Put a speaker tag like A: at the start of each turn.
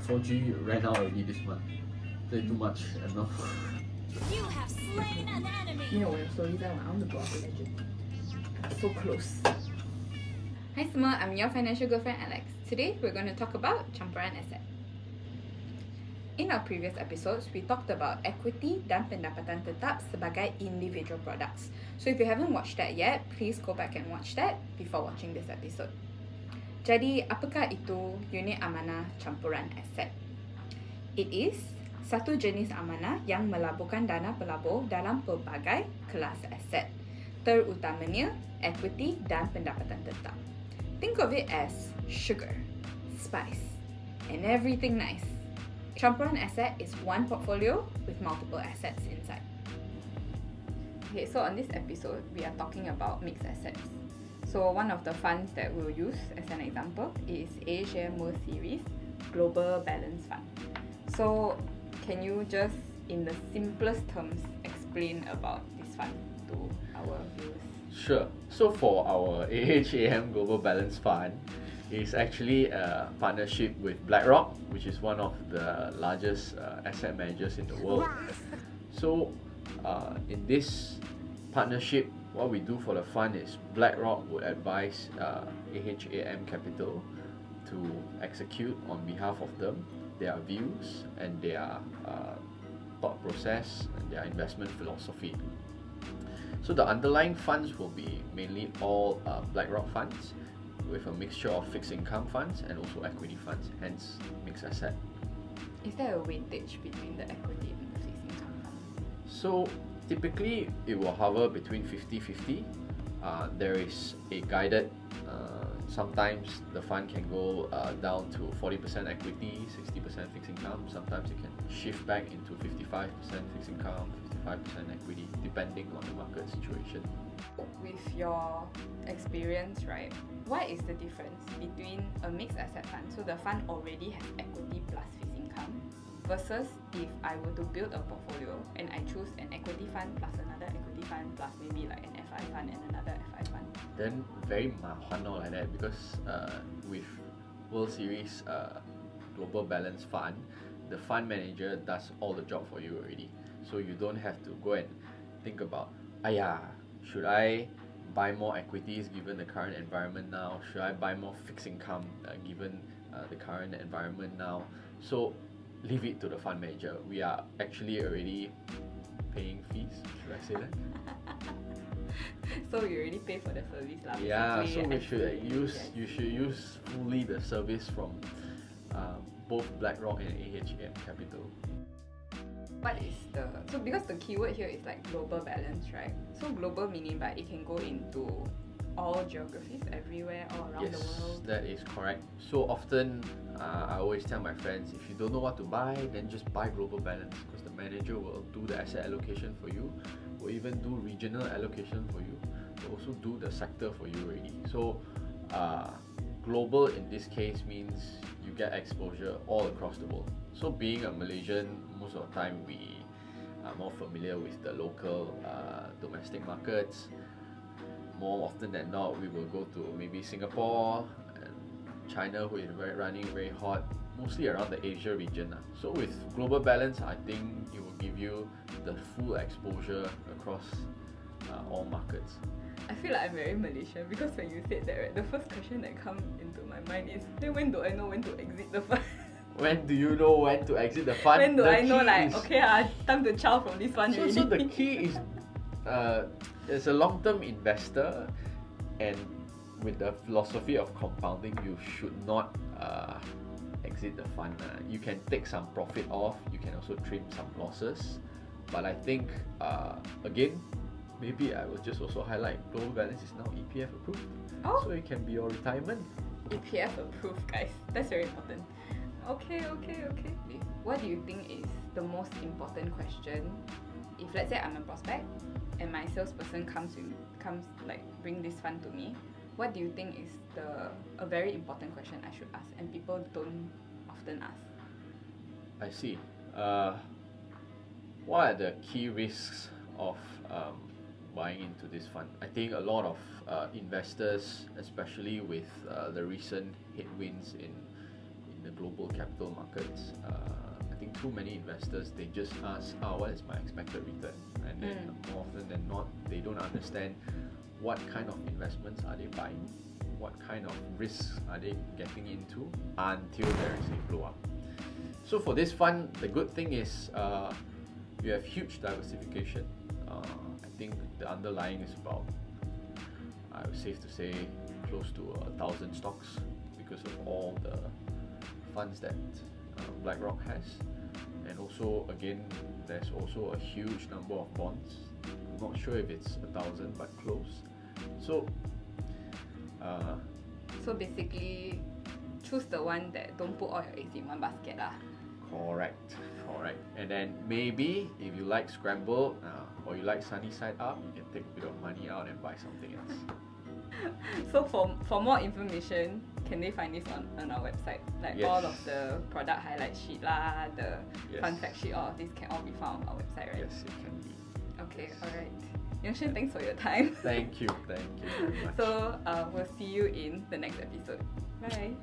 A: 4G ran out already this month. Play too much and now.
B: You have slain an enemy.
C: 因为我有slowly 在玩 I want to go out with legend. So close.
D: Hi semua, I'm your financial girlfriend Alex. Today we're going to talk about Campuran Aset. In our previous episodes, we talked about equity dan pendapatan tetap sebagai individual products. So if you haven't watched that yet, please go back and watch that before watching this episode. Jadi, apakah itu unit amanah campuran aset? It is satu jenis amanah yang melaburkan dana pelabur dalam pelbagai kelas aset, terutamanya equity dan pendapatan tetap. Think of it as sugar, spice, and everything nice. Campuran Aset is one portfolio with multiple assets inside. Okay, so on this episode, we are talking about mixed assets. So one of the funds that we'll use as an example is AHM World Series Global Balance Fund. So can you just, in the simplest terms, explain about this fund to our viewers?
A: Sure. So for our AHAM Global Balance Fund, it's actually a partnership with BlackRock, which is one of the largest asset managers in the world. So in this partnership, what we do for the fund is BlackRock would advise AHAM Capital to execute on behalf of them their views and their thought process and their investment philosophy. So the underlying funds will be mainly all BlackRock funds with a mixture of fixed income funds and also equity funds, hence mixed asset.
D: Is there a weightage between the equity and the fixed income fund?
A: So typically it will hover between 50-50. There is a guided, sometimes the fund can go down to 40% equity, 60% fixed income. Sometimes it can shift back into 55% fixed income, 55% equity, depending on the market situation.
D: With your experience, right, what is the difference between a mixed asset fund, so the fund already has equity plus fixed income, versus if I were to build a portfolio and I choose an equity fund plus another equity fund plus maybe like an FI fund and another FI fund?
A: Then very mahano like that, because with World Series Global Balance Fund, the fund manager does all the job for you already. So you don't have to go and think about, should I buy more equities given the current environment now? Should I buy more fixed income given the current environment now? So leave it to the fund manager. We are actually already paying fees, should I say that?
D: So you already pay for the service lah.
A: Yeah, so we should
D: yes.
A: you should use fully the service from both BlackRock and AHM Capital.
D: What is the, so because the keyword here is like global balance, right? So global meaning by it can go into all geographies, everywhere, all around the world.
A: Yes, that is correct. So often I always tell my friends, if you don't know what to buy, then just buy global balance, because the manager will do the asset allocation for you, will even do regional allocation for you, will also do the sector for you already. So global in this case means you get exposure all across the world. So being a Malaysian, most of the time we are more familiar with the local domestic markets. More often than not, we will go to maybe Singapore and China, who is running very hot, mostly around the Asia region. So with global balance, I think it will give you the full exposure across all markets.
D: I feel like I'm very Malaysian, because when you said that, right, the first question that comes into my mind is, then when do I know when to exit the fund?
A: When do you know when to exit the fund?
D: When do I know, like,
A: is,
D: okay, time to chow from this fund already?
A: So the key is, as a long-term investor and with the philosophy of compounding, you should not exit the fund. You can take some profit off, you can also trim some losses, but I think again, maybe I will just also highlight global balance is now EPF approved.
D: Oh.
A: So it can be your retirement.
D: EPF approved, guys. That's very important. Okay. What do you think is the most important question if, let's say, I'm a prospect and my salesperson comes like bring this fund to me? What do you think is a very important question I should ask and people don't often ask?
A: I see. What are the key risks of buying into this fund? I think a lot of investors, especially with the recent headwinds in the global capital markets, I think too many investors, they just ask, what is my expected return? And then more often than not, they don't understand what kind of investments are they buying, what kind of risks are they getting into until there is a blow up. So for this fund, the good thing is you have huge diversification. I think the underlying is about, I would safe to say, close to 1,000 stocks because of all the funds that BlackRock has. And also, again, there's also a huge number of bonds. I'm not sure if it's 1,000, but close. So
D: basically, choose the one that don't put all your eggs in one basket lah.
A: correct. And then maybe if you like scramble or you like sunny side up, you can take a bit of money out and buy something else.
D: So for more information, can they find this on our website? Like
A: Yes.
D: all of the product highlight sheet lah, the
A: Yes.
D: fun fact sheet, all of this can all be found on our website, right?
A: Yes, it can be.
D: Okay, alright. Shen, thanks for your time.
A: Thank you very much.
D: So we'll see you in the next episode. Bye.